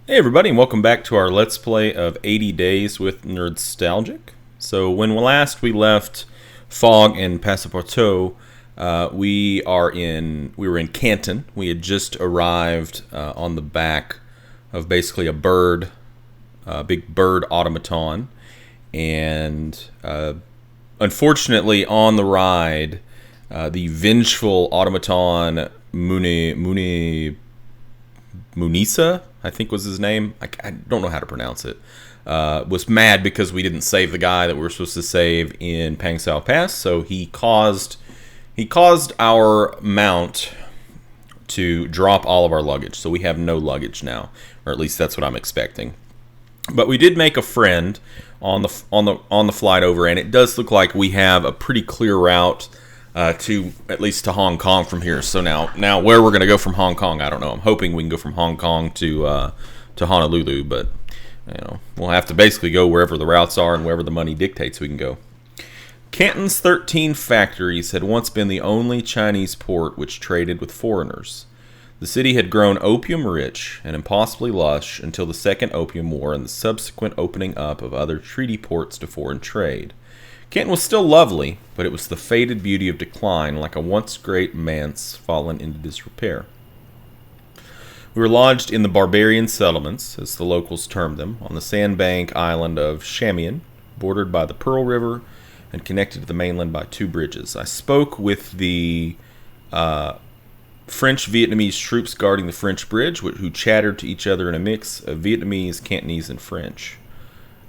Hey everybody, and welcome back to our Let's Play of 80 Days with Nerdstalgic. So when last we left Fog and Passapartout, we were in Canton. We had just arrived on the back of basically a big bird automaton, and unfortunately on the ride, the vengeful automaton Munisa, I think was his name. I don't know how to pronounce it. Was mad because we didn't save the guy that we were supposed to save in Pang Sao Pass, so he caused our mount to drop all of our luggage. So we have no luggage now, or at least that's what I'm expecting. But we did make a friend on the flight over, and it does look like we have a pretty clear route to at least to Hong Kong from here. So now where we're going to go from Hong Kong, I don't know. I'm hoping we can go from Hong Kong to Honolulu, but we'll have to basically go wherever the routes are and wherever the money dictates we can go. Canton's 13 factories had once been the only Chinese port which traded with foreigners. The city had grown opium-rich and impossibly lush until the Second Opium War and the subsequent opening up of other treaty ports to foreign trade. Canton was still lovely, but it was the faded beauty of decline, like a once great manse fallen into disrepair. We were lodged in the barbarian settlements, as the locals termed them, on the sandbank island of Shamian, bordered by the Pearl River and connected to the mainland by two bridges. I spoke with the French-Vietnamese troops guarding the French bridge, who chattered to each other in a mix of Vietnamese, Cantonese, and French.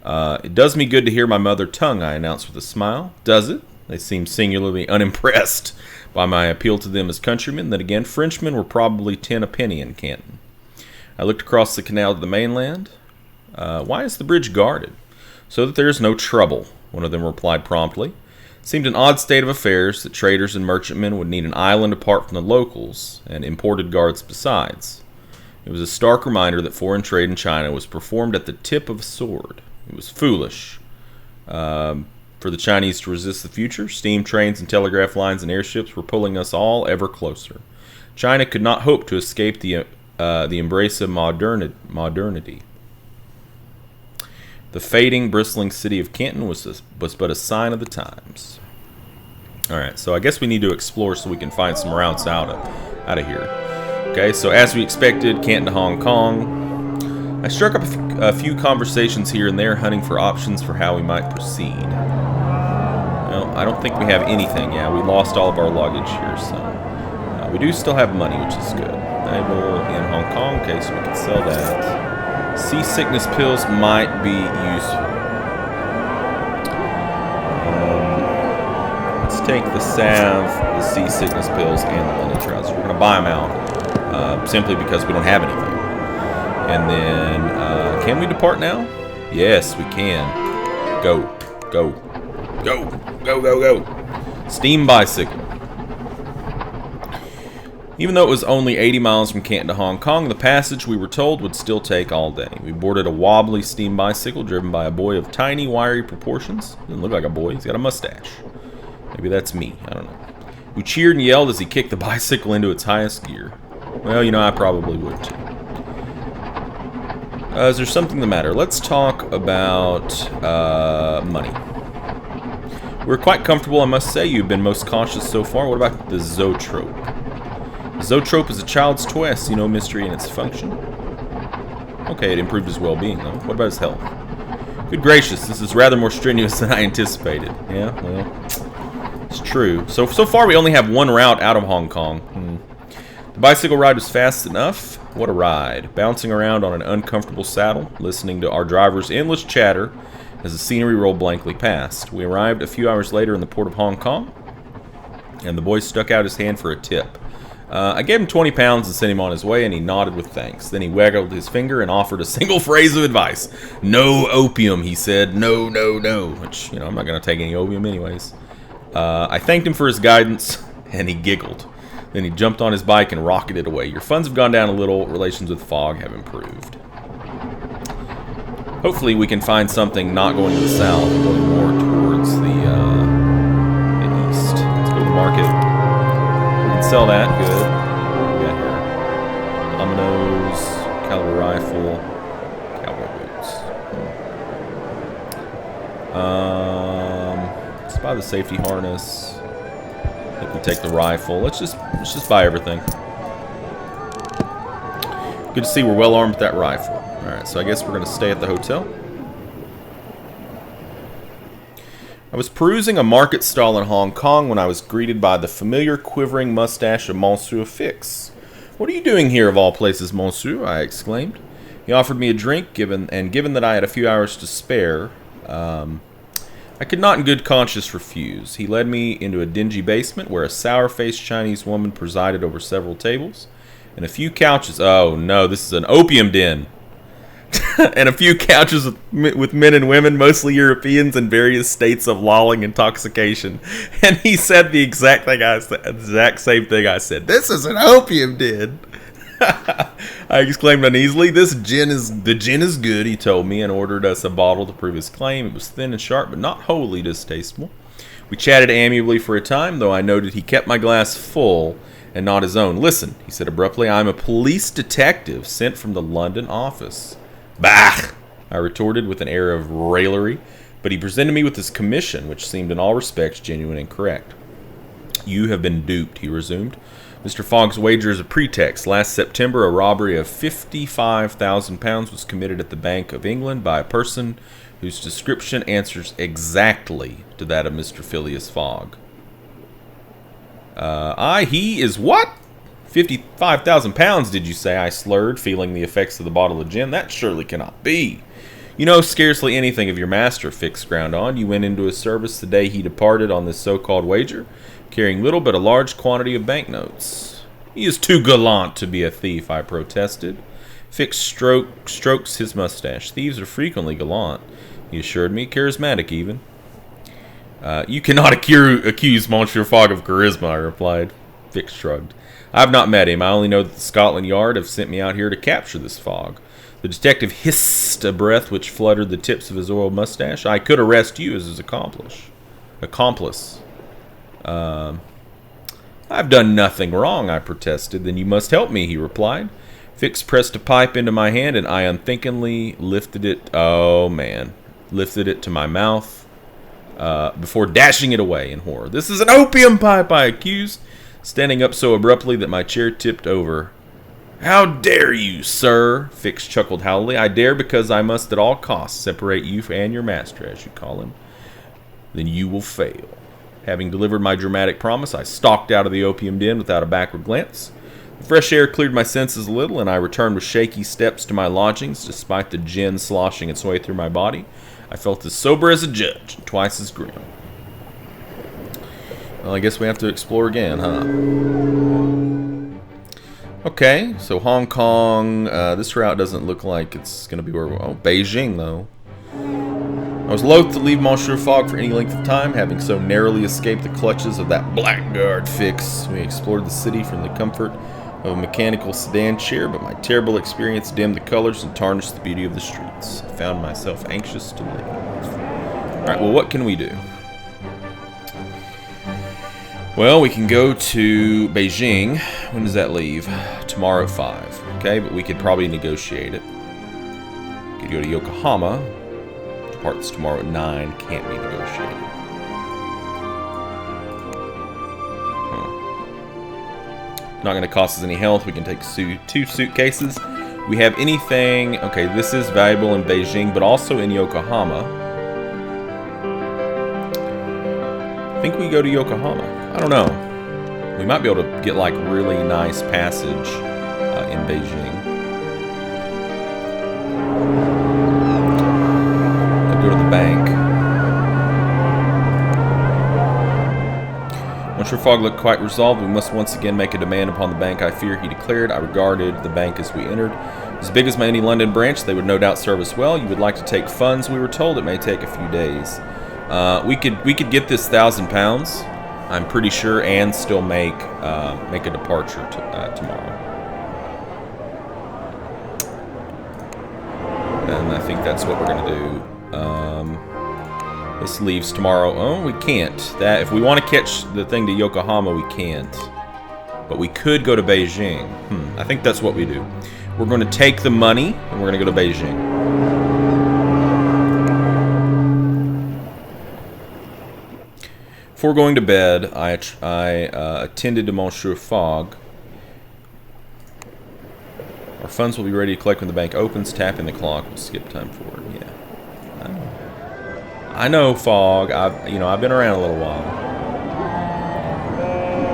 It does me good to hear my mother tongue, I announced with a smile. Does it? They seemed singularly unimpressed by my appeal to them as countrymen. Then again, Frenchmen were probably 10 a penny in Canton. I looked across the canal to the mainland. Why is the bridge guarded? So that there is no trouble, one of them replied promptly. It seemed an odd state of affairs that traders and merchantmen would need an island apart from the locals, and imported guards besides. It was a stark reminder that foreign trade in China was performed at the tip of a sword. It was foolish for the Chinese to resist the future. Steam trains and telegraph lines and airships were pulling us all ever closer. China could not hope to escape the embrace of modernity. The fading, bristling city of Canton was but a sign of the times. Alright, so I guess we need to explore so we can find some routes out of here. Okay, so as we expected, Canton to Hong Kong. I struck up a few conversations here and there, hunting for options for how we might proceed. Well, I don't think we have anything. Yeah, we lost all of our luggage here, so we do still have money, which is good. Valuable in Hong Kong. Okay, so we can sell that. Seasickness pills might be useful. Let's take the salve, the seasickness pills, and the linen trousers. We're going to buy them out simply because we don't have anything. And then, can we depart now? Yes, we can. Go. Go. Go. Go, go, go. Steam bicycle. Even though it was only 80 miles from Canton to Hong Kong, the passage, we were told, would still take all day. We boarded a wobbly steam bicycle driven by a boy of tiny, wiry proportions. Doesn't look like a boy. He's got a mustache. Maybe that's me. I don't know. We cheered and yelled as he kicked the bicycle into its highest gear. Well, I probably would too. Is there something the matter? Let's talk about money. We're quite comfortable, I must say. You've been most cautious so far. What about the Zoetrope? The Zoetrope is a child's toy. I see no mystery in its function. Okay, it improved his well-being, though. What about his health? Good gracious, this is rather more strenuous than I anticipated. Yeah, well, it's true. So far we only have one route out of Hong Kong. The bicycle ride was fast enough. What a ride. Bouncing around on an uncomfortable saddle, listening to our driver's endless chatter as the scenery rolled blankly past. We arrived a few hours later in the port of Hong Kong, and the boy stuck out his hand for a tip. I gave him 20 pounds and sent him on his way, and he nodded with thanks. Then he waggled his finger and offered a single phrase of advice. No opium, he said. No, no, no. Which, I'm not going to take any opium anyways. I thanked him for his guidance, and he giggled. Then he jumped on his bike and rocketed away. Your funds have gone down a little. Relations with Fog have improved. Hopefully we can find something not going to the south, going more towards the east. Let's go to the market. We can sell that. Good. What do we got here? Dominoes, caliber rifle. Let's buy the safety harness. I think we take the rifle. Let's just buy everything. Good to see we're well armed with that rifle. All right, so I guess we're going to stay at the hotel. I was perusing a market stall in Hong Kong when I was greeted by the familiar quivering mustache of Monsieur Fix. "What are you doing here, of all places, Monsieur?" I exclaimed. He offered me a drink, given that I had a few hours to spare, I could not in good conscience refuse. He led me into a dingy basement where a sour-faced Chinese woman presided over several tables, and a few couches. Oh no, this is an opium den. And a few couches with men and women, mostly Europeans, in various states of lolling intoxication. And he said the exact same thing I said. "This is an opium den." I exclaimed uneasily. The gin is good," he told me, and ordered us a bottle to prove his claim. It was thin and sharp, but not wholly distasteful. We chatted amiably for a time, though I noted he kept my glass full and not his own. "Listen," he said abruptly, "I'm a police detective sent from the London office." "Bah!" I retorted with an air of raillery, but he presented me with his commission, which seemed in all respects genuine and correct. "You have been duped," he resumed. "Mr. Fogg's wager is a pretext. Last September, a robbery of £55,000 was committed at the Bank of England by a person whose description answers exactly to that of Mr. Phileas Fogg." He is what? £55,000, did you say?" I slurred, feeling the effects of the bottle of gin. "That surely cannot be." "You know scarcely anything of your master," Fix ground on. "You went into his service the day he departed on this so-called wager, carrying little but a large quantity of banknotes." "He is too gallant to be a thief," I protested. Fix strokes his mustache. "Thieves are frequently gallant," he assured me, "charismatic even." You cannot accuse Monsieur Fogg of charisma," I replied. Fix shrugged. "I have not met him. I only know that the Scotland Yard have sent me out here to capture this Fogg." The detective hissed a breath which fluttered the tips of his oiled mustache. "I could arrest you as his accomplice. "I've done nothing wrong," I protested. "Then you must help me," he replied. Fix pressed a pipe into my hand, and I unthinkingly lifted it to my mouth before dashing it away in horror. "This is an opium pipe," I accused, standing up so abruptly that my chair tipped over. "How dare you, sir?" Fix chuckled hollowly. "I dare because I must at all costs separate you and your master, as you call him." "Then you will fail." Having delivered my dramatic promise, I stalked out of the opium den without a backward glance. The fresh air cleared my senses a little, and I returned with shaky steps to my lodgings. Despite the gin sloshing its way through my body, I felt as sober as a judge, and twice as grim. Well, I guess we have to explore again, huh? Okay, so Hong Kong. This route doesn't look like it's going to be where we're... Oh, Beijing, though. I was loath to leave Monsieur Fogg for any length of time, having so narrowly escaped the clutches of that blackguard Fix. We explored the city from the comfort of a mechanical sedan chair, but my terrible experience dimmed the colors and tarnished the beauty of the streets. I found myself anxious to leave. Alright, well, what can we do? Well, we can go to Beijing. When does that leave? Tomorrow at 5. Okay, but we could probably negotiate it. We could go to Yokohama. Departs tomorrow at 9. Can't be negotiated. Not going to cost us any health. We can take 2 suitcases. We have anything... Okay, this is valuable in Beijing, but also in Yokohama. I think we go to Yokohama. I don't know. We might be able to get like really nice passage in Beijing. Could go to the bank. Monsieur Fogg looked quite resolved. "We must once again make a demand upon the bank, I fear," he declared. I regarded the bank as we entered. As big as my any London branch, they would no doubt serve us well. You would like to take funds, we were told. It may take a few days. We could get this £1,000, I'm pretty sure, and still make a departure tomorrow. And I think that's what we're gonna do. This leaves tomorrow. Oh, we can't. That if we want to catch the thing to Yokohama, we can't. But we could go to Beijing. I think that's what we do. We're going to take the money and we're going to go to Beijing. Before going to bed, I attended to Monsieur Fogg. Our funds will be ready to collect when the bank opens. Tap in the clock. We'll skip time forward. Yeah, I know, Fogg. I've been around a little while.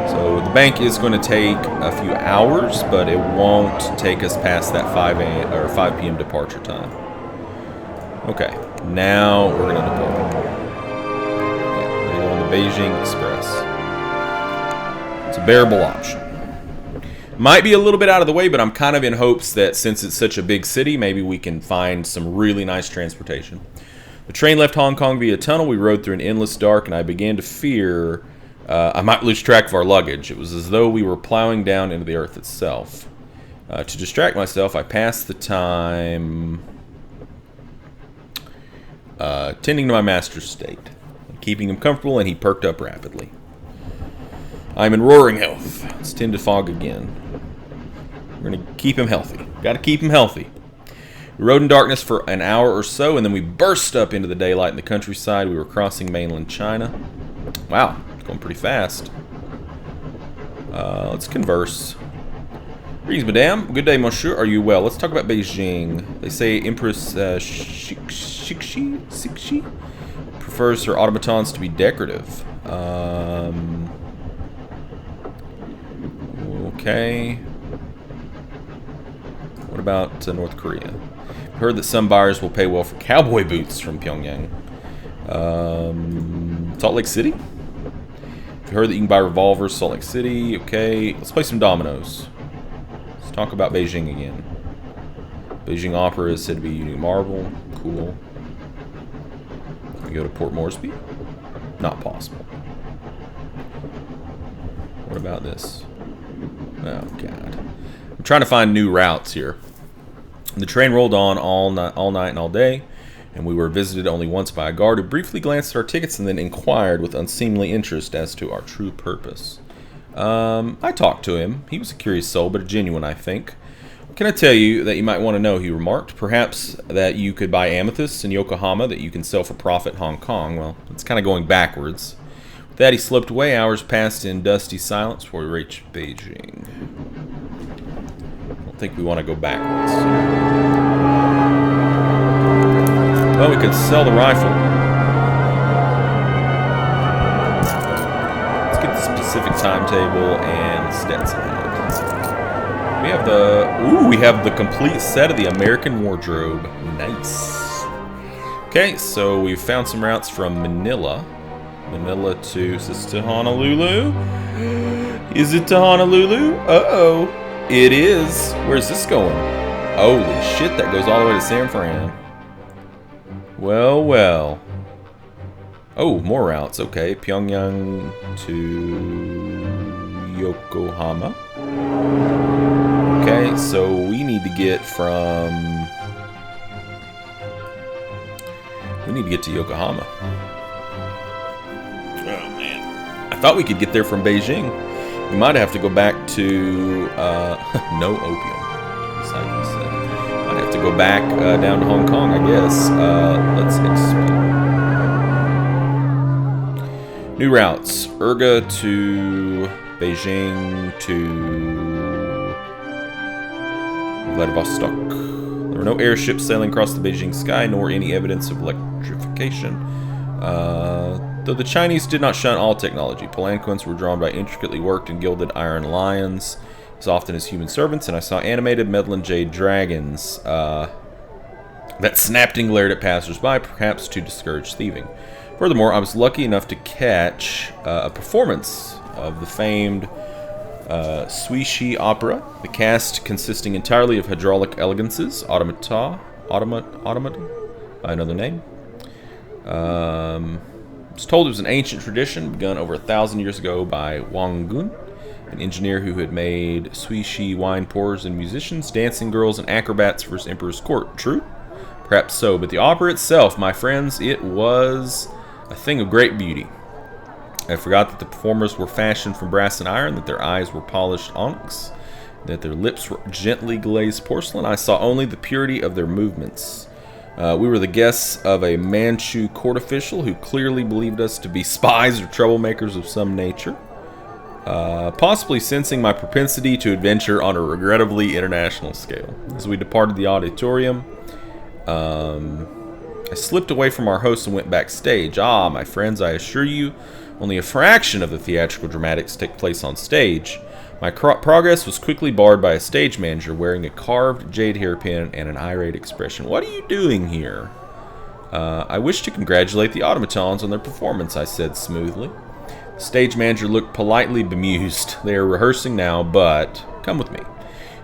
So the bank is going to take a few hours, but it won't take us past that 5 p.m. departure time. Okay, now we're going to depart. Yeah, we're going to go on the Beijing Express. It's a bearable option. Might be a little bit out of the way, but I'm kind of in hopes that since it's such a big city, maybe we can find some really nice transportation. The train left Hong Kong via tunnel. We rode through an endless dark, and I began to fear I might lose track of our luggage. It was as though we were plowing down into the earth itself. To distract myself, I passed the time tending to my master's state, keeping him comfortable, and he perked up rapidly. I'm in roaring health. Let's tend to Fogg again. We're going to keep him healthy. Got to keep him healthy. We rode in darkness for an hour or so, and then we burst up into the daylight in the countryside. We were crossing mainland China. Wow, it's going pretty fast. Let's converse. Greetings, madame. Good day, monsieur. Are you well? Let's talk about Beijing. They say Empress Cixi prefers her automatons to be decorative. Okay. What about North Korea? I've heard that some buyers will pay well for cowboy boots from Pyongyang. Salt Lake City? I've heard that you can buy revolvers, Salt Lake City. Okay, let's play some dominoes. Let's talk about Beijing again. Beijing Opera is said to be unique marble. Cool. Can we go to Port Moresby? Not possible. What about this? Oh, God. I'm trying to find new routes here. The train rolled on all night and all day, and we were visited only once by a guard who briefly glanced at our tickets and then inquired with unseemly interest as to our true purpose. I talked to him. He was a curious soul, but a genuine, I think. What can I tell you that you might want to know, he remarked. Perhaps that you could buy amethysts in Yokohama that you can sell for profit in Hong Kong. Well, it's kind of going backwards. With that, he slipped away. Hours passed in dusty silence before we reached Beijing. I don't think we want to go backwards. Well, we could sell the rifle. Let's get the specific timetable and Stetson head. We have the complete set of the American wardrobe. Nice. Okay, so we've found some routes from Manila to, is this to Honolulu? Is it to Honolulu? Uh-oh. It is. Where's this going? Holy shit, that goes all the way to San Fran. Well, well. Oh, more routes. Okay, Pyongyang to Yokohama. Okay, so we need to get to Yokohama. Oh, man. I thought we could get there from Beijing. We might have to go back to, no opium. Might have to go back down to Hong Kong, I guess. Let's explore. New routes. Urga to Beijing to Vladivostok. There were no airships sailing across the Beijing sky, nor any evidence of electrification. Though the Chinese did not shun all technology, palanquins were drawn by intricately worked and gilded iron lions, as often as human servants, and I saw animated Medlin jade dragons that snapped and glared at passers-by, perhaps to discourage thieving. Furthermore, I was lucky enough to catch a performance of the famed Suishi opera, the cast consisting entirely of hydraulic elegances, automata, by another name. I was told it was an ancient tradition begun over 1,000 years ago by Wang Gun, an engineer who had made Suishi wine pourers and musicians, dancing girls, and acrobats for his emperor's court. True? Perhaps so, but the opera itself, my friends, it was a thing of great beauty. I forgot that the performers were fashioned from brass and iron, that their eyes were polished onyx, that their lips were gently glazed porcelain. I saw only the purity of their movements. We were the guests of a Manchu court official who clearly believed us to be spies or troublemakers of some nature, possibly sensing my propensity to adventure on a regrettably international scale. As we departed the auditorium, I slipped away from our host and went backstage. Ah, my friends, I assure you, only a fraction of the theatrical dramatics take place on stage. My progress was quickly barred by a stage manager wearing a carved jade hairpin and an irate expression. What are you doing here? I wish to congratulate the automatons on their performance, I said smoothly. The stage manager looked politely bemused. They are rehearsing now, but come with me.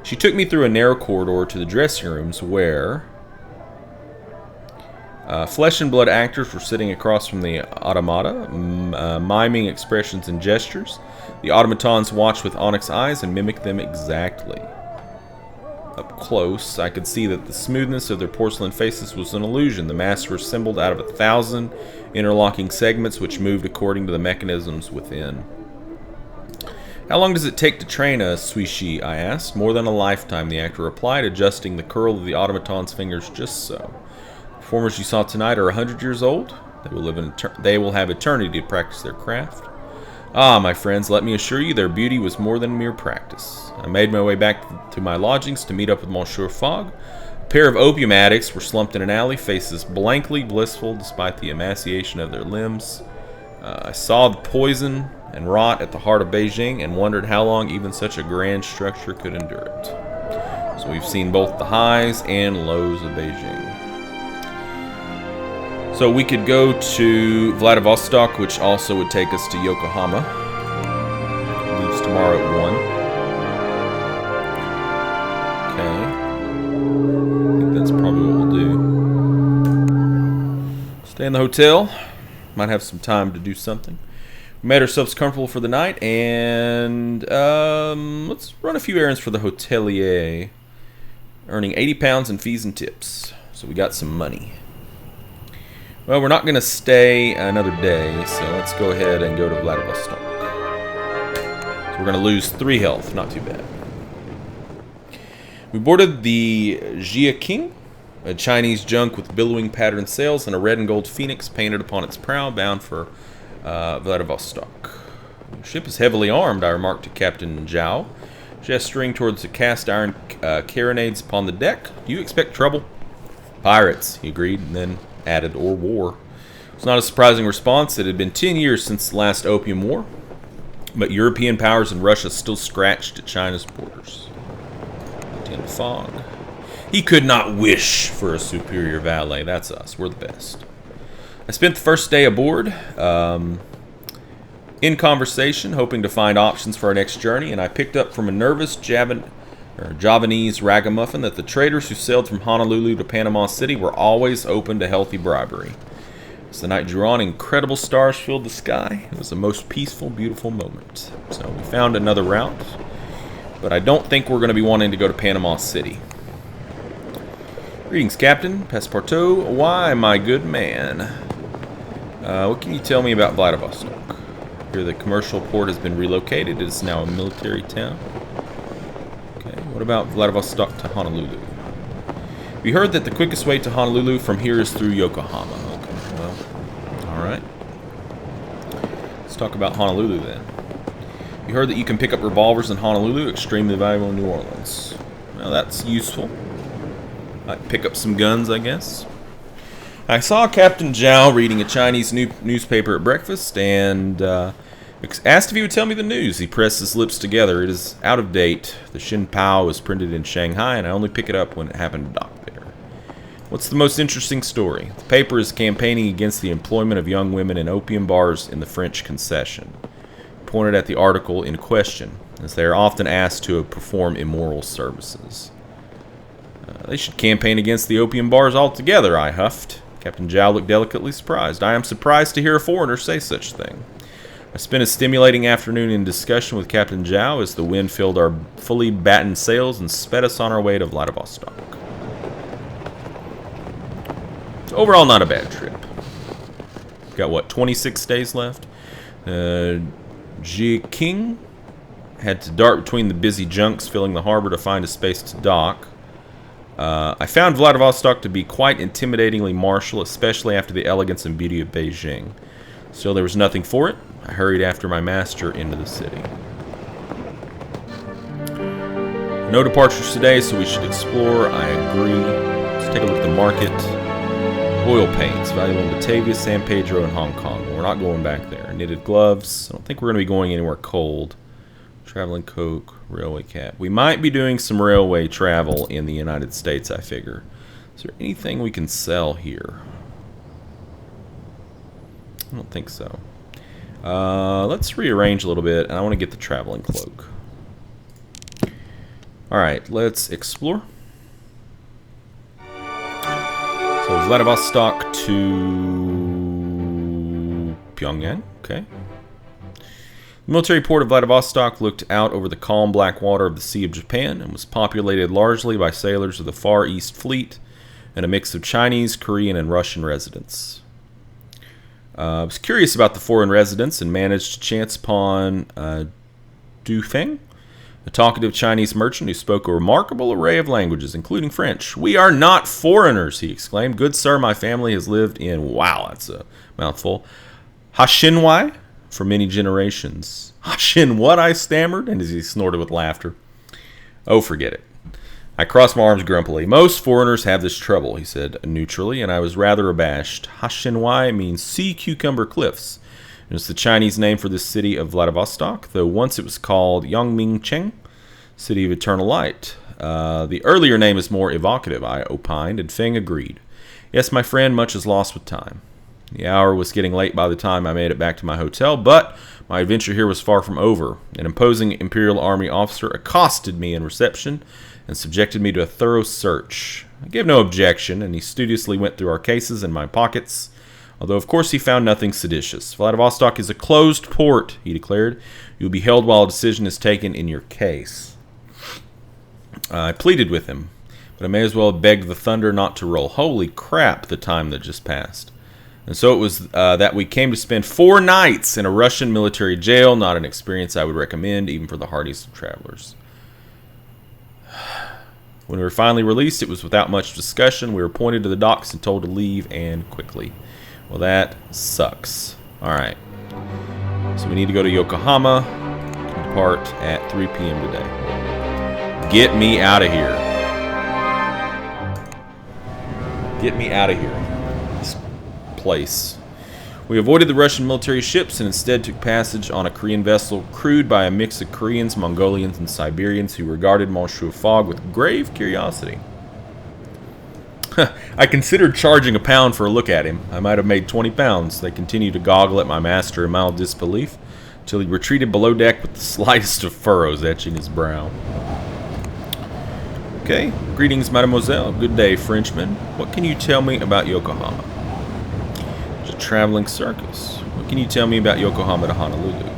She took me through a narrow corridor to the dressing rooms where flesh and blood actors were sitting across from the automata, miming expressions and gestures. The automatons watched with onyx eyes and mimicked them exactly. Up close, I could see that the smoothness of their porcelain faces was an illusion. The masks were assembled out of 1,000 interlocking segments which moved according to the mechanisms within. How long does it take to train a suishi? I asked. More than a lifetime, the actor replied, adjusting the curl of the automaton's fingers just so. The performers you saw tonight are 100 years old. They will have eternity to practice their craft. Ah, my friends, let me assure you their beauty was more than mere practice. I made my way back to my lodgings to meet up with Monsieur Fogg. A pair of opium addicts were slumped in an alley, faces blankly blissful despite the emaciation of their limbs. I saw the poison and rot at the heart of Beijing and wondered how long even such a grand structure could endure it. So we've seen both the highs and lows of Beijing. So we could go to Vladivostok, which also would take us to Yokohama. Leaves tomorrow at 1. Okay. I think that's probably what we'll do. Stay in the hotel. Might have some time to do something. We made ourselves comfortable for the night, and let's run a few errands for the hotelier, earning £80 in fees and tips. So we got some money. Well, we're not going to stay another day, so let's go ahead and go to Vladivostok. So we're going to lose 3 health, not too bad. We boarded the Jia King, a Chinese junk with billowing patterned sails and a red and gold phoenix painted upon its prow, bound for Vladivostok. The ship is heavily armed, I remarked to Captain Zhao, gesturing towards the cast iron carronades upon the deck. Do you expect trouble? Pirates, he agreed, and then added, or war. It's not a surprising response. It had been 10 years since the last Opium War, but European powers and Russia still scratched at China's borders. Lieutenant Fogg. He could not wish for a superior valet. That's us. We're the best. I spent the first day aboard in conversation, hoping to find options for our next journey, and I picked up from a nervous Javanese ragamuffin that the traders who sailed from Honolulu to Panama City were always open to healthy bribery. As the night drew on, incredible stars filled the sky. It was the most peaceful, beautiful moment. So we found another route, but I don't think we're going to be wanting to go to Panama City. Greetings, Captain. Passepartout. Why, my good man? What can you tell me about Vladivostok? Here the commercial port has been relocated. It is now a military town. What about Vladivostok to Honolulu? We heard that the quickest way to Honolulu from here is through Yokohama. Okay, well, alright. Let's talk about Honolulu then. We heard that you can pick up revolvers in Honolulu, extremely valuable in New Orleans. Well, that's useful. Might pick up some guns, I guess. I saw Captain Zhao reading a Chinese newspaper at breakfast and asked if he would tell me the news. He pressed his lips together. It is out of date. The Xin Pao was printed in Shanghai, and I only pick it up when it happened to dock there. What's the most interesting story? The paper is campaigning against the employment of young women in opium bars in the French concession. Pointed at the article in question, as they are often asked to perform immoral services. They should campaign against the opium bars altogether, I huffed. Captain Zhao looked delicately surprised. I am surprised to hear a foreigner say such a thing. I spent a stimulating afternoon in discussion with Captain Zhao as the wind filled our fully battened sails and sped us on our way to Vladivostok. So overall, not a bad trip. Got, what, 26 days left? Jia King had to dart between the busy junks filling the harbor to find a space to dock. I found Vladivostok to be quite intimidatingly martial, especially after the elegance and beauty of Beijing. Still, there was nothing for it. I hurried after my master into the city. No departures today, so we should explore. I agree. Let's take a look at the market. Oil paints, valuable in Batavia, San Pedro, and Hong Kong. We're not going back there. Knitted gloves. I don't think we're going to be going anywhere cold. Traveling Coke, railway cap. We might be doing some railway travel in the United States, I figure. Is there anything we can sell here? I don't think so. Let's rearrange a little bit, and I want to get the traveling cloak. Alright, let's explore. So Vladivostok to Pyongyang, okay. The military port of Vladivostok looked out over the calm black water of the Sea of Japan and was populated largely by sailors of the Far East Fleet and a mix of Chinese, Korean, and Russian residents. I was curious about the foreign residents and managed to chance upon Du Feng, a talkative Chinese merchant who spoke a remarkable array of languages, including French. "We are not foreigners," he exclaimed. "Good sir, my family has lived in," wow, that's a mouthful, "Hashinwai for many generations." "Hashin what?" I stammered, and as he snorted with laughter. "Oh, forget it." I crossed my arms grumpily. "Most foreigners have this trouble," he said neutrally, and I was rather abashed. Hashinwai means sea cucumber cliffs. It is the Chinese name for this city of Vladivostok, though once it was called Yangmingcheng, City of Eternal Light. The earlier name is more evocative, I opined, and Feng agreed. "Yes, my friend, much is lost with time." The hour was getting late by the time I made it back to my hotel, but my adventure here was far from over. An imposing Imperial Army officer accosted me in reception and subjected me to a thorough search. I gave no objection, and he studiously went through our cases and my pockets, although of course he found nothing seditious. "Vladivostok is a closed port," he declared. "You will be held while a decision is taken in your case." I pleaded with him, but I may as well have begged the thunder not to roll. Holy crap, the time that just passed. And so it was that we came to spend 4 nights in a Russian military jail, not an experience I would recommend, even for the hardiest of travelers. When we were finally released, it was without much discussion. We were pointed to the docks and told to leave, and quickly. Well, that sucks. Alright. So we need to go to Yokohama. Depart at 3 p.m. today. Get me out of here. Get me out of here. This place. We avoided the Russian military ships and instead took passage on a Korean vessel crewed by a mix of Koreans, Mongolians, and Siberians who regarded Monsieur Fogg with grave curiosity. I considered charging £1 for a look at him. I might have made £20. They continued to goggle at my master in mild disbelief till he retreated below deck with the slightest of furrows etching his brow. Okay, greetings, mademoiselle. Good day, Frenchman. What can you tell me about Yokohama? It's a traveling circus. What can you tell me about Yokohama to Honolulu?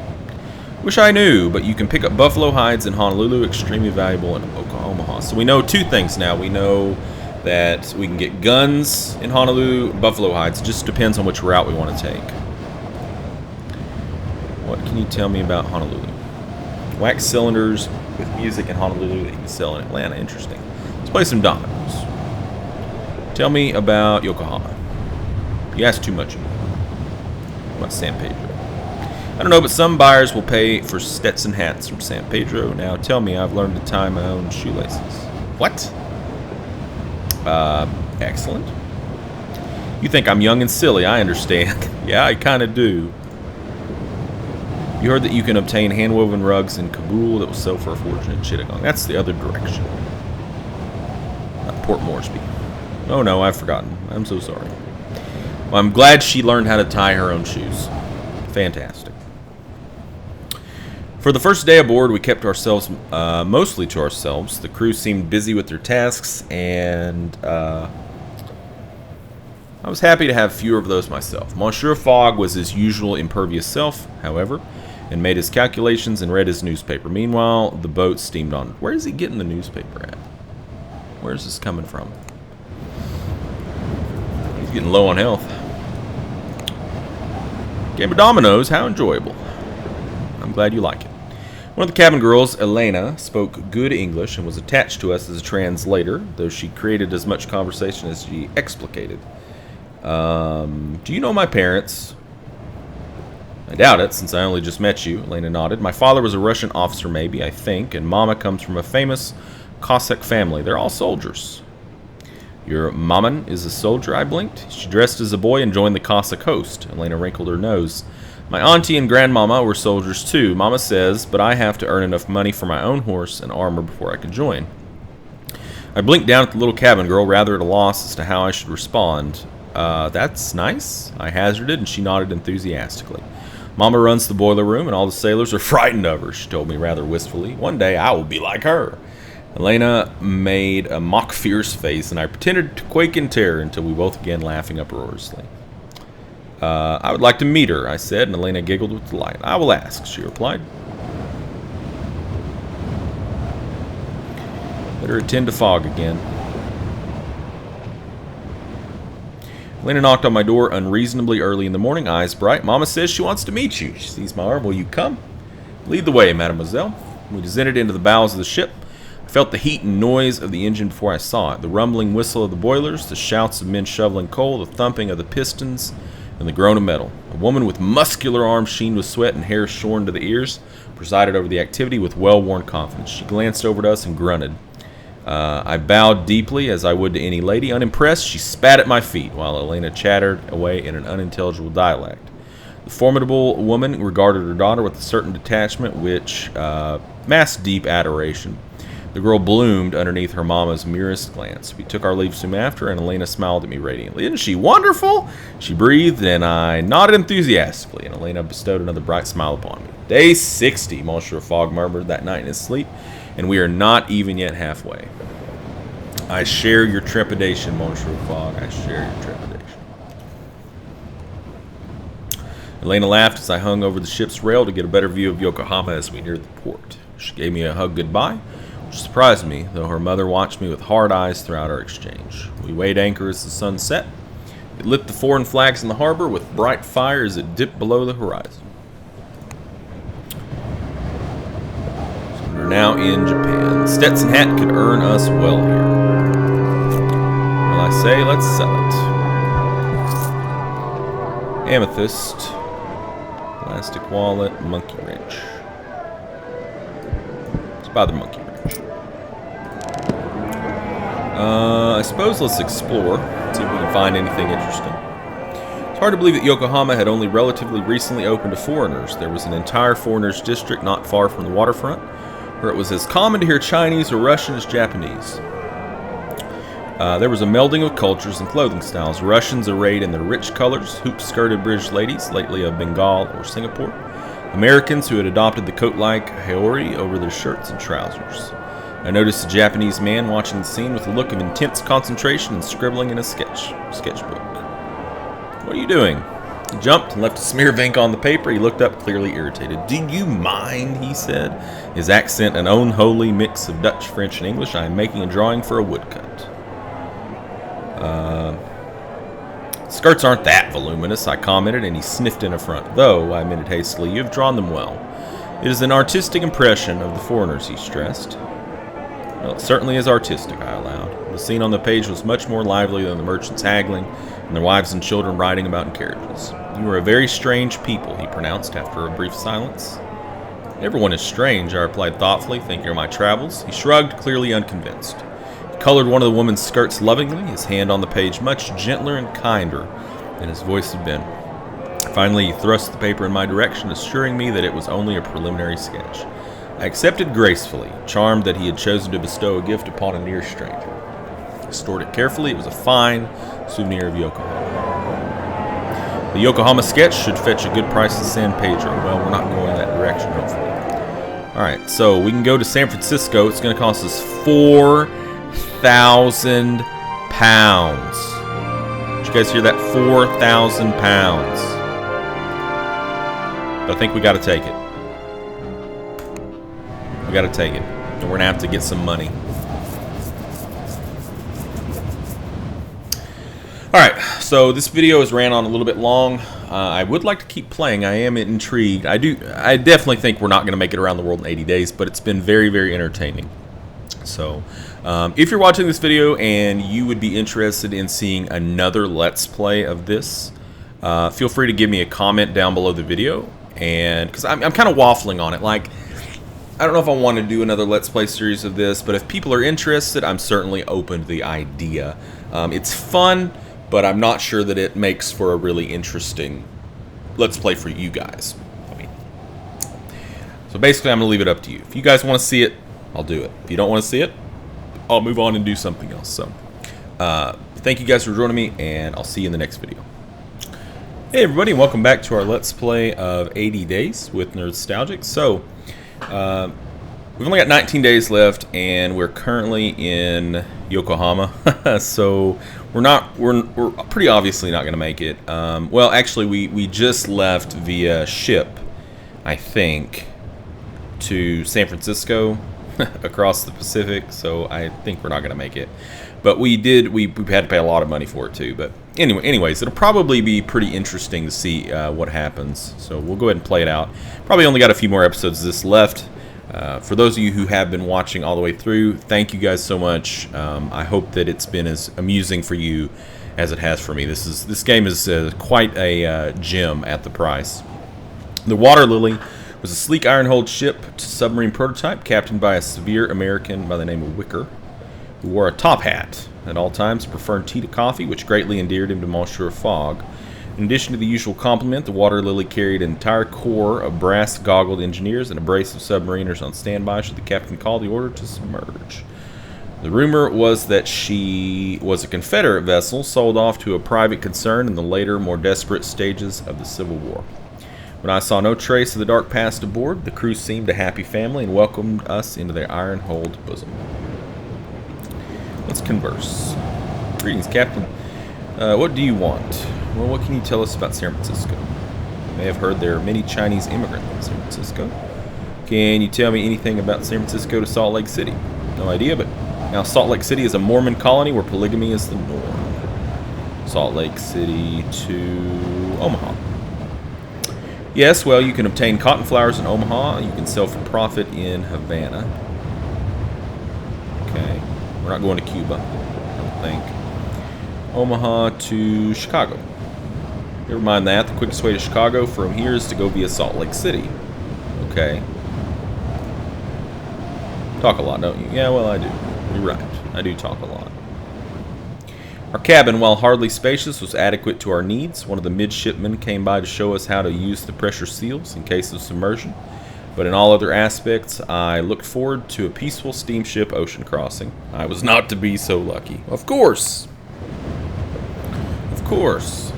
Wish I knew, but you can pick up buffalo hides in Honolulu, extremely valuable in Omaha. So we know 2 things now. We know that we can get guns in Honolulu, buffalo hides. It just depends on which route we want to take. What can you tell me about Honolulu? Wax cylinders with music in Honolulu that you can sell in Atlanta. Interesting. Let's play some dominoes. Tell me about Yokohama. You asked too much of me. What about San Pedro? I don't know, but some buyers will pay for Stetson hats from San Pedro. Now tell me, I've learned to tie my own shoelaces. What? Excellent. You think I'm young and silly, I understand. Yeah, I kind of do. You heard that you can obtain hand-woven rugs in Kabul that will sell for a fortune in Chittagong. That's the other direction. Port Moresby. Oh no, I've forgotten. I'm so sorry. Well, I'm glad she learned how to tie her own shoes. Fantastic. For the first day aboard, we kept ourselves mostly to ourselves. The crew seemed busy with their tasks, and I was happy to have fewer of those myself. Monsieur Fogg was his usual impervious self, however, and made his calculations and read his newspaper. Meanwhile, the boat steamed on. Where is he getting the newspaper at? Where is this coming from? He's getting low on health. Game of dominoes, how enjoyable. I'm glad you like it. One of the cabin girls, Elena, spoke good English and was attached to us as a translator, though she created as much conversation as she explicated. Do you know my parents? I doubt it, since I only just met you, Elena nodded. My father was a Russian officer, maybe, I think, and Mama comes from a famous Cossack family. They're all soldiers. Your maman is a soldier, I blinked. She dressed as a boy and joined the Cossack host. Elena wrinkled her nose. My auntie and grandmama were soldiers too, Mama says, but I have to earn enough money for my own horse and armor before I can join. I blinked down at the little cabin girl, rather at a loss as to how I should respond. That's nice, I hazarded, and she nodded enthusiastically. Mama runs the boiler room, and all the sailors are frightened of her, she told me rather wistfully. One day I will be like her. Elena made a mock fierce face, and I pretended to quake in terror until we both began laughing uproariously. I would like to meet her, I said, and Elena giggled with delight. I will ask, she replied. Better attend to fog again. Elena knocked on my door unreasonably early in the morning, eyes bright. Mama says she wants to meet you. She sees my arm. Will you come? Lead the way, mademoiselle. We descended into the bowels of the ship. I felt the heat and noise of the engine before I saw it. The rumbling whistle of the boilers, the shouts of men shoveling coal, the thumping of the pistons, and the groan of metal. A woman with muscular arms sheen with sweat and hair shorn to the ears presided over the activity with well-worn confidence. She glanced over at us and grunted. I bowed deeply, as I would to any lady. Unimpressed, she spat at my feet, while Elena chattered away in an unintelligible dialect. The formidable woman regarded her daughter with a certain detachment which masked deep adoration. The girl bloomed underneath her mama's merest glance. We took our leave soon after, and Elena smiled at me radiantly. Isn't she wonderful? She breathed, and I nodded enthusiastically, and Elena bestowed another bright smile upon me. Day 60, Monsieur Fogg murmured that night in his sleep, and we are not even yet halfway. I share your trepidation, Monsieur Fogg. I share your trepidation. Elena laughed as I hung over the ship's rail to get a better view of Yokohama as we neared the port. She gave me a hug goodbye, which surprised me, though her mother watched me with hard eyes throughout our exchange. We weighed anchor as the sun set. It lit the foreign flags in the harbor with bright fire as it dipped below the horizon. So we're now in Japan. The Stetson hat could earn us well here. Well, I say, let's sell it. Amethyst, plastic wallet, monkey wrench. Let's buy the monkey wrench. I suppose let's explore, see if we can find anything interesting. It's hard to believe that Yokohama had only relatively recently opened to foreigners. There was an entire foreigners district not far from the waterfront, where it was as common to hear Chinese or Russian as Japanese. There was a melding of cultures and clothing styles. Russians arrayed in their rich colors, hoop-skirted British ladies, lately of Bengal or Singapore. Americans who had adopted the coat-like haori over their shirts and trousers. I noticed a Japanese man watching the scene with a look of intense concentration and scribbling in a sketchbook. What are you doing? He jumped and left a smear of ink on the paper. He looked up, clearly irritated. Do you mind? He said, his accent an unholy mix of Dutch, French, and English. I am making a drawing for a woodcut. Skirts aren't that voluminous, I commented, and he sniffed in a front. Though, I admitted hastily, you have drawn them well. It is an artistic impression of the foreigners, he stressed. Well, it certainly is artistic, I allowed. The scene on the page was much more lively than the merchants haggling and their wives and children riding about in carriages. You are a very strange people, he pronounced after a brief silence. Everyone is strange, I replied thoughtfully, thinking of my travels. He shrugged, clearly unconvinced. He colored one of the woman's skirts lovingly, his hand on the page much gentler and kinder than his voice had been. Finally, he thrust the paper in my direction, assuring me that it was only a preliminary sketch. I accepted gracefully, charmed that he had chosen to bestow a gift upon a near stranger. I stored it carefully. It was a fine souvenir of Yokohama. The Yokohama sketch should fetch a good price in San Pedro. Well, we're not going that direction, hopefully. Alright, so we can go to San Francisco. It's going to cost us 4,000 pounds. Did you guys hear that? 4,000 pounds. But I think we got to take it. We got to take it. And we're going to have to get some money. Alright, so this video has ran on a little bit long. I would like to keep playing. I am intrigued. I definitely think we're not going to make it around the world in 80 days, but it's been very, very entertaining. So, if you're watching this video and you would be interested in seeing another Let's Play of this, feel free to give me a comment down below the video. And because I'm kind of waffling on it, like, I don't know if I want to do another Let's Play series of this, but if people are interested, I'm certainly open to the idea. It's fun, but I'm not sure that it makes for a really interesting Let's Play for you guys. So basically, I'm going to leave it up to you. If you guys want to see it, I'll do it. If you don't want to see it, I'll move on and do something else. So, thank you guys for joining me, and I'll see you in the next video. Hey everybody, and welcome back to our Let's Play of 80 Days with Nerdstalgic. So, we've only got 19 days left, and we're currently in Yokohama. So we're pretty obviously not going to make it. Well, actually, we just left via ship, I think, to San Francisco across the Pacific. So I think we're not going to make it. But we had to pay a lot of money for it too. But anyways, it'll probably be pretty interesting to see what happens. So we'll go ahead and play it out. Probably only got a few more episodes of this left. For those of you who have been watching all the way through, thank you guys so much. I hope that it's been as amusing for you as it has for me. This game is quite a gem at the price. The Water Lily was a sleek iron-hulled ship submarine prototype captained by a severe American by the name of Wicker, who wore a top hat at all times, preferred tea to coffee, which greatly endeared him to Monsieur Fogg. In addition to the usual complement, the Water Lily carried an entire corps of brass-goggled engineers and a brace of submariners on standby should the captain call the order to submerge. The rumor was that she was a Confederate vessel sold off to a private concern in the later, more desperate stages of the Civil War. When I saw no trace of the dark past aboard, the crew seemed a happy family and welcomed us into their iron-hulled bosom. Let's converse. Greetings, Captain. What do you want? Well, what can you tell us about San Francisco? You may have heard there are many Chinese immigrants in San Francisco. Can you tell me anything about San Francisco to Salt Lake City? No idea, but now Salt Lake City is a Mormon colony where polygamy is the norm. Salt Lake City to Omaha. Yes, well, you can obtain cotton flowers in Omaha. You can sell for profit in Havana. Okay. We're not going to Cuba, I don't think. Omaha to Chicago. Never mind that. The quickest way to Chicago from here is to go via Salt Lake City. Okay. Talk a lot, don't you? Yeah, well, I do. You're right. I do talk a lot. Our cabin, while hardly spacious, was adequate to our needs. One of the midshipmen came by to show us how to use the pressure seals in case of submersion. But in all other aspects, I looked forward to a peaceful steamship ocean crossing. I was not to be so lucky. Of course! Of course.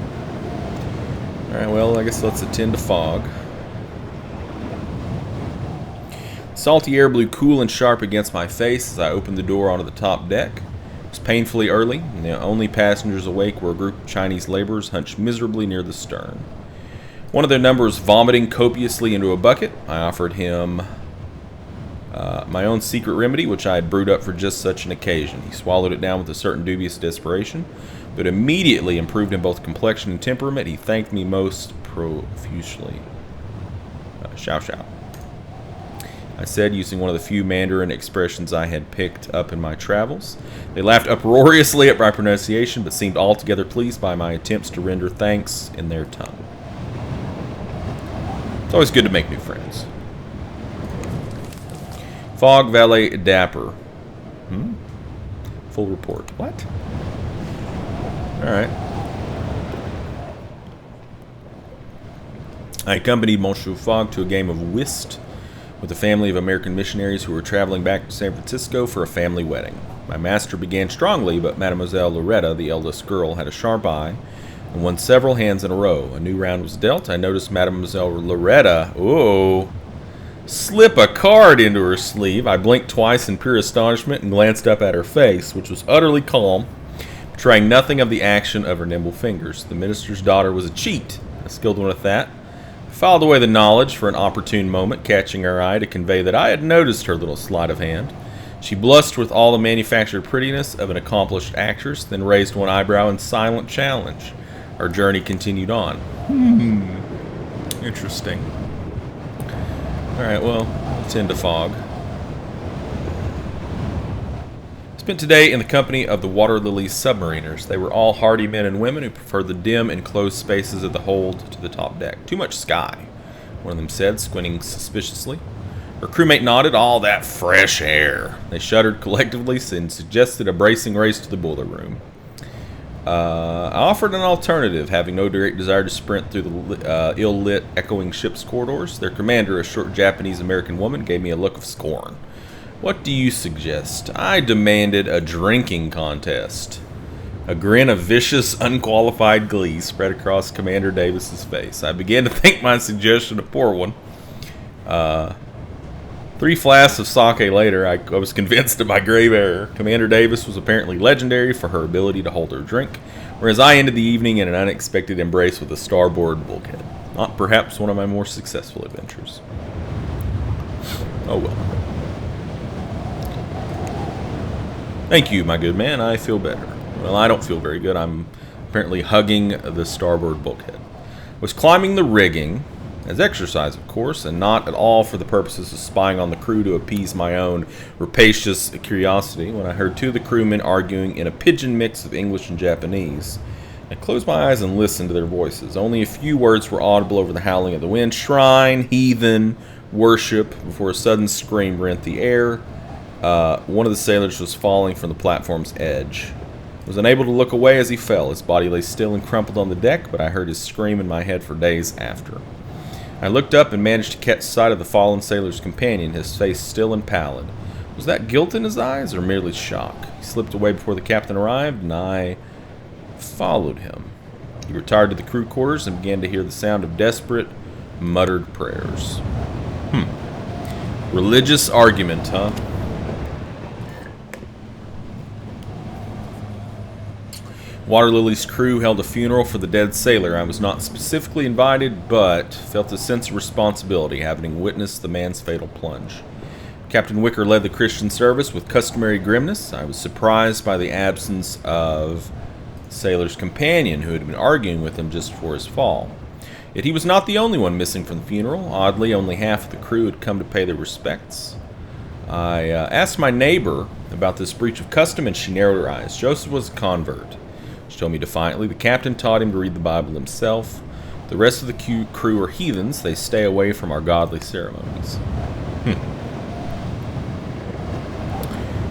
Alright, well, I guess let's attend to fog. Salty air blew cool and sharp against my face as I opened the door onto the top deck. It was painfully early, and the only passengers awake were a group of Chinese laborers hunched miserably near the stern. One of their number was vomiting copiously into a bucket. I offered him my own secret remedy, which I had brewed up for just such an occasion. He swallowed it down with a certain dubious desperation, but immediately improved in both complexion and temperament. He thanked me most profusely. Xiao xiao, I said, using one of the few Mandarin expressions I had picked up in my travels. They laughed uproariously at my pronunciation, but seemed altogether pleased by my attempts to render thanks in their tongue. It's always good to make new friends. Fog Valet Dapper. Full report. What? Alright. I accompanied Monsieur Fogg to a game of whist with a family of American missionaries who were traveling back to San Francisco for a family wedding. My master began strongly, but Mademoiselle Loretta, the eldest girl, had a sharp eye and won several hands in a row. A new round was dealt. I noticed Mademoiselle Loretta, slip a card into her sleeve. I blinked twice in pure astonishment and glanced up at her face, which was utterly calm, betraying nothing of the action of her nimble fingers. The minister's daughter was a cheat, a skilled one at that. I filed away the knowledge for an opportune moment, catching her eye to convey that I had noticed her little sleight of hand. She blushed with all the manufactured prettiness of an accomplished actress, then raised one eyebrow in silent challenge. Our journey continued on. Interesting. Alright, well, let's end to fog. Spent today in the company of the Water Lily submariners. They were all hardy men and women who preferred the dim, enclosed spaces of the hold to the top deck. Too much sky, one of them said, squinting suspiciously. Her crewmate nodded. All that fresh air. They shuddered collectively and suggested a bracing race to the boiler room. I offered an alternative, having no direct desire to sprint through the ill-lit, echoing ship's corridors. Their commander, a short Japanese-American woman, gave me a look of scorn. What do you suggest? I demanded a drinking contest. A grin of vicious, unqualified glee spread across Commander Davis's face. I began to think my suggestion a poor one. 3 flasks of sake later, I was convinced of my grave error. Commander Davis was apparently legendary for her ability to hold her drink, whereas I ended the evening in an unexpected embrace with a starboard bulkhead. Not perhaps one of my more successful adventures. Oh well. Thank you, my good man. I feel better. Well, I don't feel very good. I'm apparently hugging the starboard bulkhead. Was climbing the rigging, as exercise, of course, and not at all for the purposes of spying on the crew to appease my own rapacious curiosity, when I heard 2 of the crewmen arguing in a pidgin mix of English and Japanese. I closed my eyes and listened to their voices. Only a few words were audible over the howling of the wind. Shrine, heathen, worship, before a sudden scream rent the air. One of the sailors was falling from the platform's edge. I was unable to look away as he fell. His body lay still and crumpled on the deck, but I heard his scream in my head for days after. I looked up and managed to catch sight of the fallen sailor's companion, his face still and pallid. Was that guilt in his eyes, or merely shock? He slipped away before the captain arrived, and I followed him. He retired to the crew quarters and began to hear the sound of desperate, muttered prayers. Religious argument, huh? Water Lily's crew held a funeral for the dead sailor. I was not specifically invited, but felt a sense of responsibility, having witnessed the man's fatal plunge. Captain Wicker led the Christian service with customary grimness. I was surprised by the absence of the sailor's companion, who had been arguing with him just before his fall. Yet he was not the only one missing from the funeral. Oddly, only half of the crew had come to pay their respects. I asked my neighbor about this breach of custom, and she narrowed her eyes. Joseph was a convert. She told me defiantly the captain taught him to read the Bible himself. The rest of the crew are heathens. They stay away from our godly ceremonies.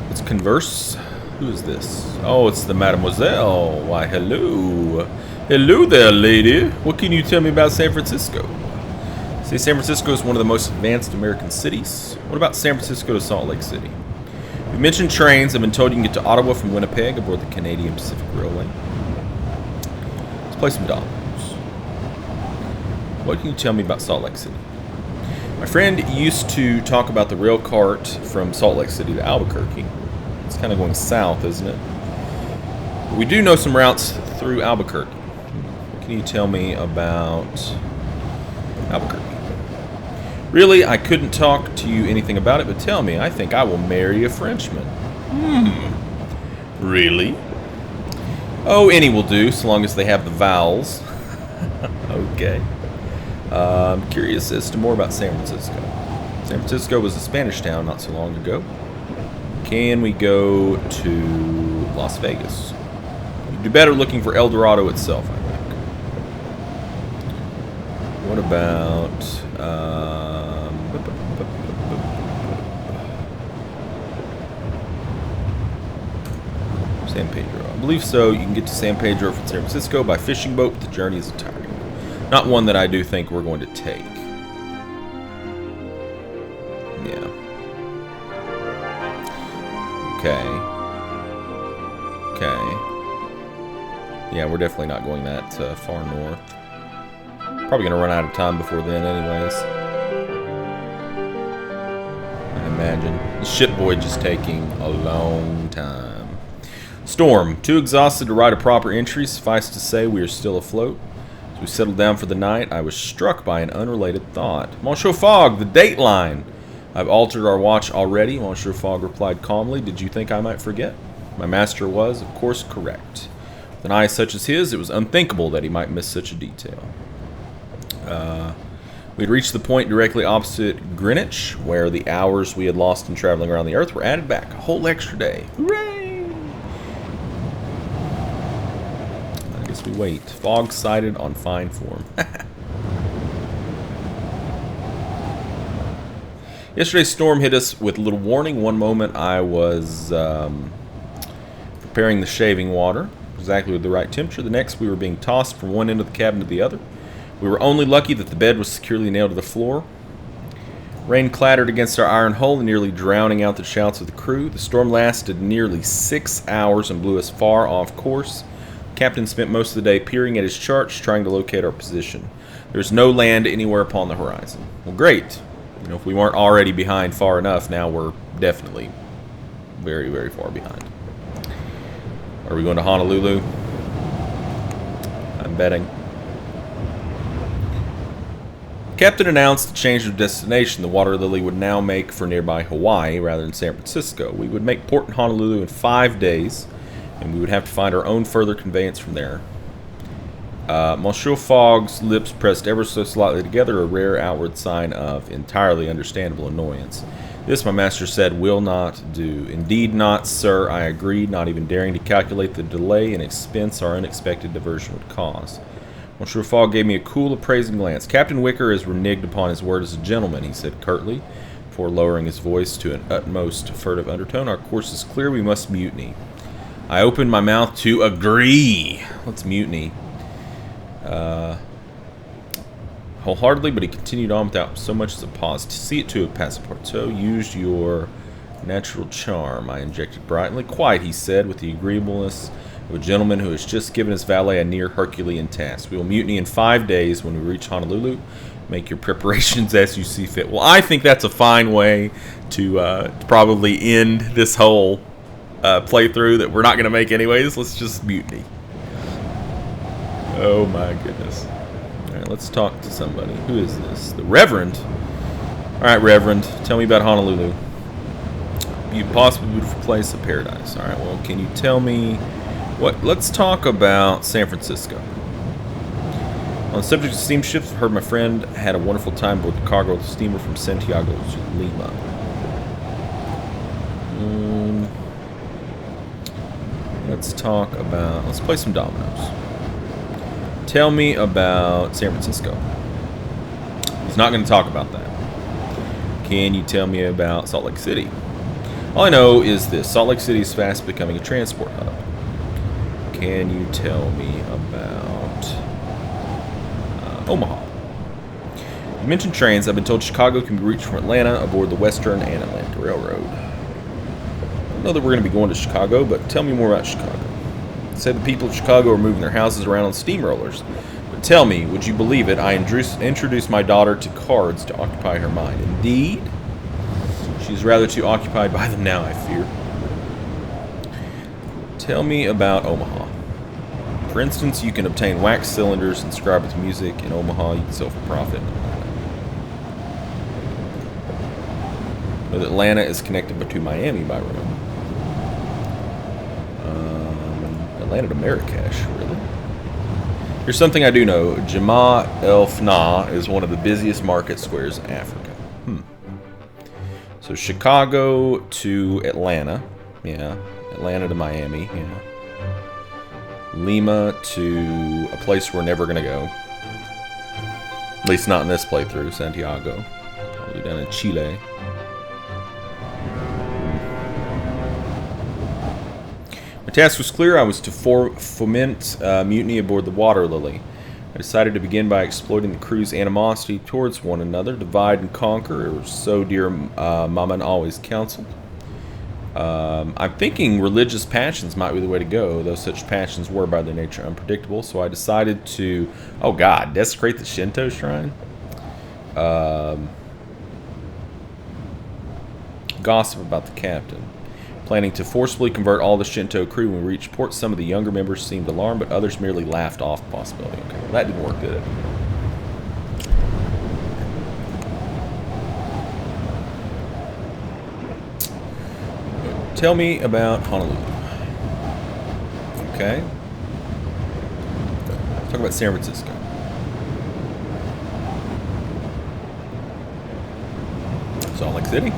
Let's converse. Who is this? Oh, it's the mademoiselle. Why, hello. Hello there, lady. What can you tell me about San Francisco? See, San Francisco is one of the most advanced American cities. What about San Francisco to Salt Lake City? You mentioned trains. I've been told you can get to Ottawa from Winnipeg aboard the Canadian Pacific Railway. Let's play some dollars. What can you tell me about Salt Lake City? My friend used to talk about the rail cart from Salt Lake City to Albuquerque. It's kind of going south, isn't it? But we do know some routes through Albuquerque. What can you tell me about Albuquerque? Really, I couldn't talk to you anything about it, but tell me, I think I will marry a Frenchman. Really? Oh, any will do, so long as they have the vowels. Okay. I'm curious as to more about San Francisco. San Francisco was a Spanish town not so long ago. Can we go to Las Vegas? You'd do better looking for El Dorado itself, I think. What about... San Pedro. I believe so. You can get to San Pedro from San Francisco by fishing boat, but the journey is tiring. Not one that I do think we're going to take. Yeah. Okay. Yeah, we're definitely not going that far north. Probably going to run out of time before then anyways. I imagine. The ship voyage is taking a long time. Storm. Too exhausted to write a proper entry. Suffice to say, we are still afloat. As we settled down for the night, I was struck by an unrelated thought. Monsieur Fogg, the dateline! I've altered our watch already, Monsieur Fogg replied calmly. Did you think I might forget? My master was, of course, correct. With an eye such as his, it was unthinkable that he might miss such a detail. We'd reached the point directly opposite Greenwich, where the hours we had lost in traveling around the Earth were added back. A whole extra day. Hooray! I guess we wait. Fog sighted on fine form. Yesterday's storm hit us with little warning. One moment I was preparing the shaving water, exactly with the right temperature. The next we were being tossed from one end of the cabin to the other. We were only lucky that the bed was securely nailed to the floor. Rain clattered against our iron hull, nearly drowning out the shouts of the crew. The storm lasted nearly 6 hours and blew us far off course. The captain spent most of the day peering at his charts, trying to locate our position. There's no land anywhere upon the horizon. Well, great. You know, if we weren't already behind far enough, now we're definitely very, very far behind. Are we going to Honolulu? I'm betting. Captain announced a change of destination. The Water Lily would now make for nearby Hawaii rather than San Francisco. We would make port in Honolulu in 5 days, and we would have to find our own further conveyance from there. Monsieur Fogg's lips pressed ever so slightly together, a rare outward sign of entirely understandable annoyance. This, my master said, will not do. Indeed not, sir, I agreed, not even daring to calculate the delay and expense our unexpected diversion would cause. Monsieur Fogg gave me a cool, appraising glance. Captain Wicker is reneged upon his word as a gentleman, he said curtly, before lowering his voice to an utmost furtive undertone. Our course is clear, we must mutiny. I opened my mouth to agree. Let's mutiny. Wholeheartedly, but he continued on without so much as a pause. To see it to a passaporto, used your natural charm, I injected brightly. Quite, he said, with the agreeableness of a gentleman who has just given his valet a near Herculean task. We will mutiny in 5 days when we reach Honolulu. Make your preparations as you see fit. Well, I think that's a fine way to probably end this whole playthrough that we're not going to make anyways. Let's just mutiny. Oh my goodness. Alright, let's talk to somebody. Who is this? The Reverend? Alright, Reverend, tell me about Honolulu. Possibly beautiful place of paradise. Alright, well, can you tell me what? Let's talk about San Francisco. On the subject of steamships, I've heard my friend had a wonderful time aboard the cargo of the steamer from Santiago to Lima. Let's talk about... Let's play some dominoes. Tell me about San Francisco. He's not going to talk about that. Can you tell me about Salt Lake City? All I know is this. Salt Lake City is fast becoming a transport hub. Can you tell me about Omaha? You mentioned trains. I've been told Chicago can be reached from Atlanta aboard the Western and Atlantic Railroad. I don't know that we're going to be going to Chicago, but tell me more about Chicago. Say the people of Chicago are moving their houses around on steamrollers. But tell me, would you believe it, I introduced my daughter to cards to occupy her mind. Indeed, she's rather too occupied by them now, I fear. Tell me about Omaha. For instance, you can obtain wax cylinders inscribed with music. In Omaha, you can sell for profit. But Atlanta is connected to Miami by road. Atlanta to Marrakesh, really? Here's something I do know. Jama El Fna is one of the busiest market squares in Africa. So Chicago to Atlanta. Yeah. Atlanta to Miami. Yeah. Lima to a place we're never going to go. At least not in this playthrough. Santiago. Probably down in Chile. My task was clear. I was to foment mutiny aboard the Water Lily. I decided to begin by exploiting the crew's animosity towards one another. Divide and conquer, or so dear Maman always counseled. I'm thinking religious passions might be the way to go, though such passions were by their nature unpredictable, so I decided to, oh god, desecrate the Shinto shrine? Gossip about the captain. Planning to forcibly convert all the Shinto crew when we reached port. Some of the younger members seemed alarmed, but others merely laughed off the possibility. Okay, well, that didn't work, did it? Tell me about Honolulu. Okay. Talk about San Francisco. Salt Lake City.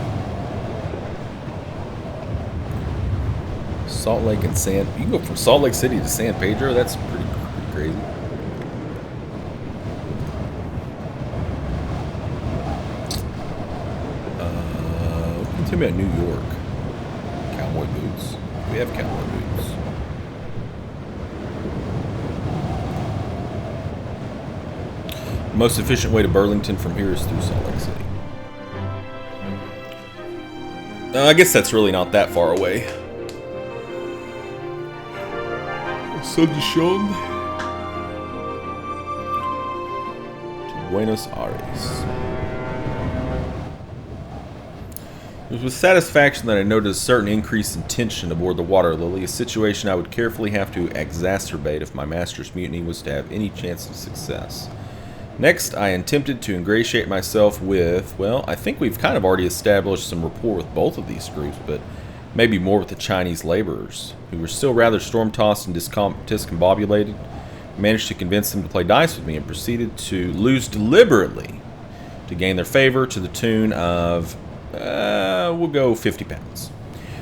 Salt Lake and San... You can go from Salt Lake City to San Pedro? That's pretty crazy. What can you tell me about New York? Cowboy boots. We have cowboy boots. The most efficient way to Burlington from here is through Salt Lake City. I guess that's really not that far away. Sunshine to Buenos Aires. It was with satisfaction that I noted a certain increase in tension aboard the Water Lily, a situation I would carefully have to exacerbate if my master's mutiny was to have any chance of success. Next, I attempted to ingratiate myself with, well, I think we've kind of already established some rapport with both of these groups, but maybe more with the Chinese laborers, who were still rather storm-tossed and discombobulated. I managed to convince them to play dice with me and proceeded to lose deliberately to gain their favor to the tune of, we'll go 50 pounds.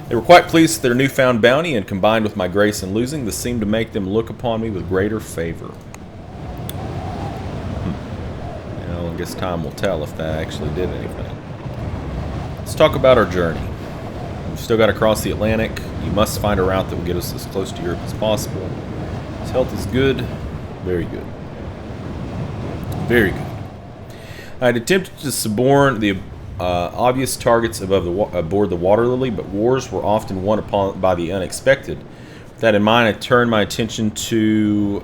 They were quite pleased with their newfound bounty, and combined with my grace in losing, this seemed to make them look upon me with greater favor. I guess time will tell if that actually did anything. Let's talk about our journey. We've still got to cross the Atlantic. You must find a route that will get us as close to Europe as possible. His health is good. Very good. Very good. I had attempted to suborn the obvious targets aboard the Water Lily, but wars were often won upon by the unexpected. With that in mind, I turned my attention to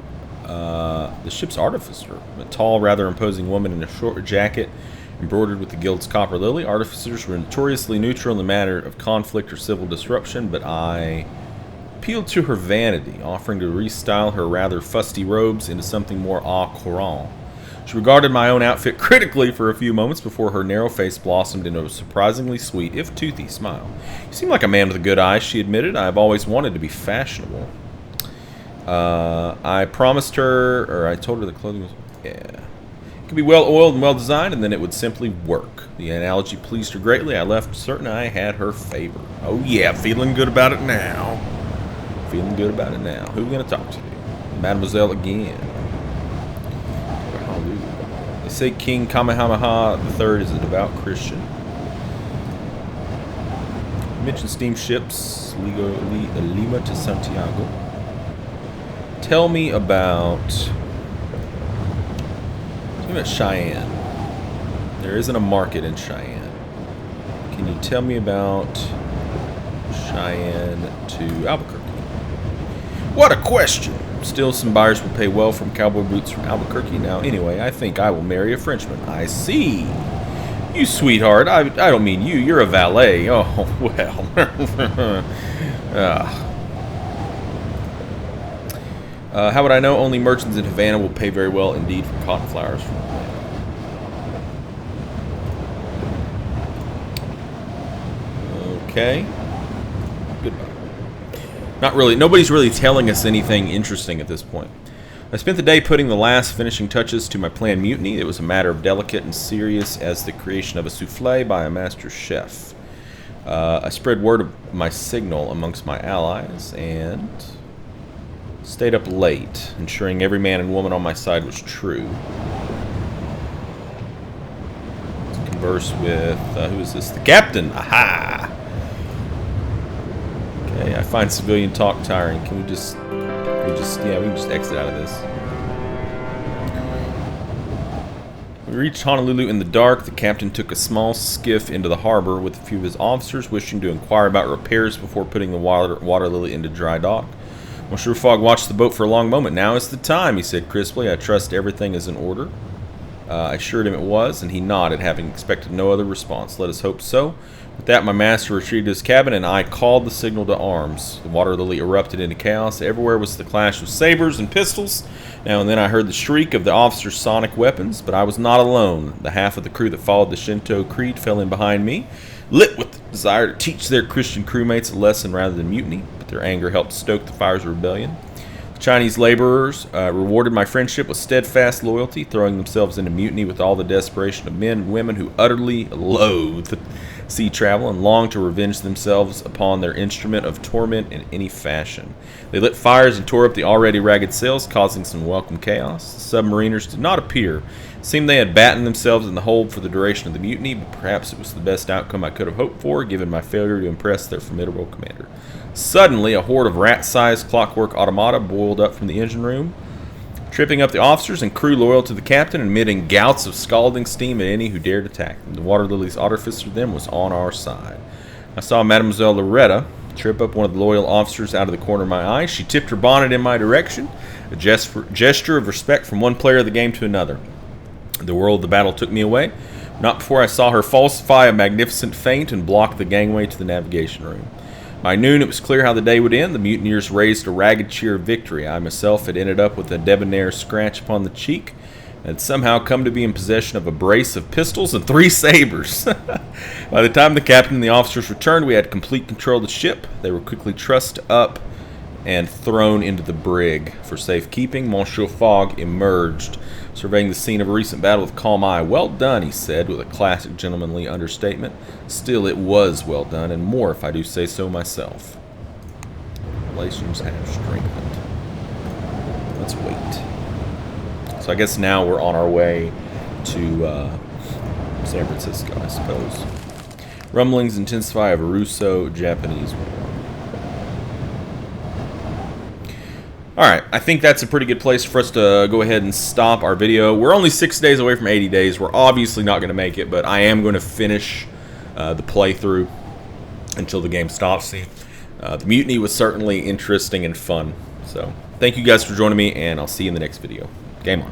the ship's artificer, a tall, rather imposing woman in a short jacket embroidered with the guild's copper lily. Artificers were notoriously neutral in the matter of conflict or civil disruption, but I appealed to her vanity, offering to restyle her rather fusty robes into something more au courant. She regarded my own outfit critically for a few moments before her narrow face blossomed into a surprisingly sweet, if toothy, smile. "You seem like a man with a good eye," she admitted. "I have always wanted to be fashionable." I promised her, or I told her the clothing was, it could be well oiled and well designed, and then it would simply work. The analogy pleased her greatly. I left certain I had her favor. Oh yeah, feeling good about it now. Feeling good about it now. Who are we going to talk to? Mademoiselle again. They say King Kamehameha III is a devout Christian. Mention steamships, Lima to Santiago. Tell me about Cheyenne. There isn't a market in Cheyenne. Can you tell me about Cheyenne to Albuquerque? What a question! Still, some buyers will pay well from cowboy boots from Albuquerque. Now, anyway, I think I will marry a Frenchman. I see. You sweetheart. I don't mean you. You're a valet. Oh, well. How would I know? Only merchants in Havana will pay very well indeed for cotton flowers from Havana. Okay. Goodbye. Not really. Nobody's really telling us anything interesting at this point. I spent the day putting the last finishing touches to my planned mutiny. It was a matter of delicate and serious as the creation of a souffle by a master chef. I spread word of my signal amongst my allies and stayed up late, ensuring every man and woman on my side was true. To converse with, who is this? The captain! Aha! Okay, I find civilian talk tiring. Can we just exit out of this. We reached Honolulu in the dark. The captain took a small skiff into the harbor with a few of his officers, wishing to inquire about repairs before putting the Water Lily into dry dock. Monsieur Fogg watched the boat for a long moment. "Now is the time," he said crisply. "I trust everything is in order." I assured him it was, and he nodded, having expected no other response. Let us hope so. With that, my master retreated to his cabin, and I called the signal to arms. The Water Lily erupted into chaos. Everywhere was the clash of sabers and pistols. Now and then I heard the shriek of the officers' sonic weapons, but I was not alone. The half of the crew that followed the Shinto creed fell in behind me, lit with the desire to teach their Christian crewmates a lesson rather than mutiny, but their anger helped stoke the fires of rebellion. The Chinese laborers rewarded my friendship with steadfast loyalty, throwing themselves into mutiny with all the desperation of men and women who utterly loathe sea travel and long to revenge themselves upon their instrument of torment in any fashion. They lit fires and tore up the already ragged sails, causing some welcome chaos. The submariners did not appear. It seemed they had battened themselves in the hold for the duration of the mutiny, but perhaps it was the best outcome I could have hoped for, given my failure to impress their formidable commander. Suddenly, a horde of rat-sized clockwork automata boiled up from the engine room, tripping up the officers and crew loyal to the captain and emitting gouts of scalding steam at any who dared attack them. The Water Lily's artificer then was on our side. I saw Mademoiselle Loretta trip up one of the loyal officers out of the corner of my eye. She tipped her bonnet in my direction, a gesture of respect from one player of the game to another. The whirl of the battle took me away, not before I saw her falsify a magnificent feint and block the gangway to the navigation room. By noon, it was clear how the day would end. The mutineers raised a ragged cheer of victory. I myself had ended up with a debonair scratch upon the cheek and had somehow come to be in possession of a brace of pistols and 3 sabers. By the time the captain and the officers returned, we had complete control of the ship. They were quickly trussed up and thrown into the brig for safekeeping. Monsieur Fogg emerged, surveying the scene of a recent battle with calm eye. "Well done," he said, with a classic gentlemanly understatement. Still, it was well done, and more if I do say so myself. Relations have strengthened. Let's wait. So I guess now we're on our way to San Francisco, I suppose. Rumblings intensify of a Russo-Japanese war. Alright, I think that's a pretty good place for us to go ahead and stop our video. We're only 6 days away from 80 days. We're obviously not going to make it, but I am going to finish the playthrough until the game stops. The mutiny was certainly interesting and fun. So, thank you guys for joining me, and I'll see you in the next video. Game on.